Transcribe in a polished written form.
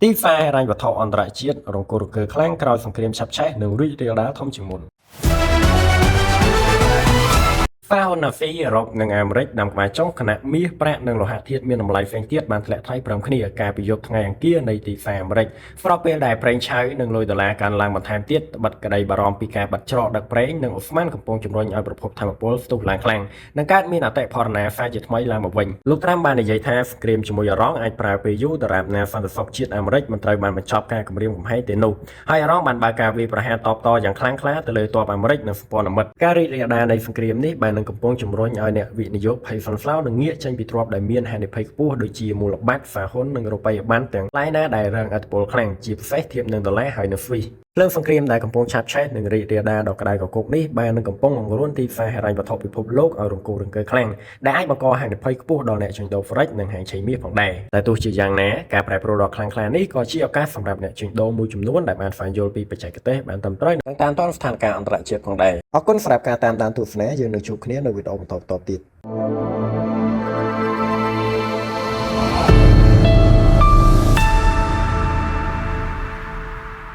ទីផ្សារហិរញ្ញវត្ថុអន្តរជាតិរង្គោះរង្គើខ្លាំងក្រោយសង្គ្រាមឆាប់ឆេះនិងរីករាលដាលធំជាងមុន Fauna ហ្វីអឺរ៉ុបនិងអាមេរិកដាំក្បាលចុងគណៈមាសប្រាក់និងលោហៈធាតុមានតម្លៃផ្សេងទៀតបានធ្លាក់ថ្លៃប្រំគ្នាកាលពីយប់ថ្ងៃអង្គារនៃទីផ្សារអាមេរិកស្របពេលដែលប្រេងឆៅនិងលុយដុល្លារកើនឡើងបន្ថែមទៀតត្បិតក្តីបារម្ភពីការបាត់ច្រកដឹកប្រេងនិងអូស្មန်កំពុងជំរុញឲ្យប្រភពថាមពលផ្ទុះឡើងខ្លាំងនិងកើតមានអតិផរណាសាជាថ្មីឡើងមកវិញលោកត្រាំបាននិយាយថាសង្គ្រាមជាមួយអ៊ីរ៉ង់អាចប្រើពេលយូរដរាបណាសន្តិសុខជាតិអាមេរិកមិនត្រូវបានបញ្ចប់ការគម្រាមកំហែងទេនោះហើយអ៊ីរ៉ង់បានបើកការវាយប្រហារតបតយ៉ាងខ្លាំងក្លាទៅលើទ័ពអាមេរិកនិងសម្ព័ន្ធមិត្តការរីករាលដាលនៃសង្គ្រាមនេះបាននឹងកំពុងជំរុញឲ្យអ្នកវិនិយោគភ័យហ្វឹងហ្វ្លោនិងងាកចេញពីទ្រព្យដែលមានហានិភ័យខ្ពស់ដូចជាមូលបត្រហ្វាហ៊ុននិងរូបិយប័ណ្ណទាំងឡាយណាដែលរងឥទ្ធិពលខ្លាំងជាពិសេសធៀបនឹងដុល្លារហើយនៅស្វីសភ្លើងសង្គ្រាមដែលកំពុងឆាបឆេះនិងរីករាលដាលដល់ក្តៅកគុកនេះបាននឹងកំពុងបង្រួនទីផ្សារហិរញ្ញវត្ថុពិភពលោកឲ្យរង្គោះរង្គើខ្លាំងដែលអាចបង្កហានិភ័យខ្ពស់ដល់អ្នកជួញដូរ Forex និងហាងឆេងមាសផងដែរតែទោះជាយ៉ាងណាការប្រែប្រួលដ៏ខ្លាំងក្លានេះក៏ជាឱកាសសម្រាប់អ្នកជួញដូរមួយចំនួនដែលបានស្វែងយល់ពីបច្ចេកទេសបានត្រឹមត្រូវនិងតាមទាន់ស្ថានភាពអន្តរជាតិផងដែរអរគុណសម្រាប់ការតាមដានទស្សនាយើងនឹងជួបគ្នានៅវីដេអូបន្តទៀត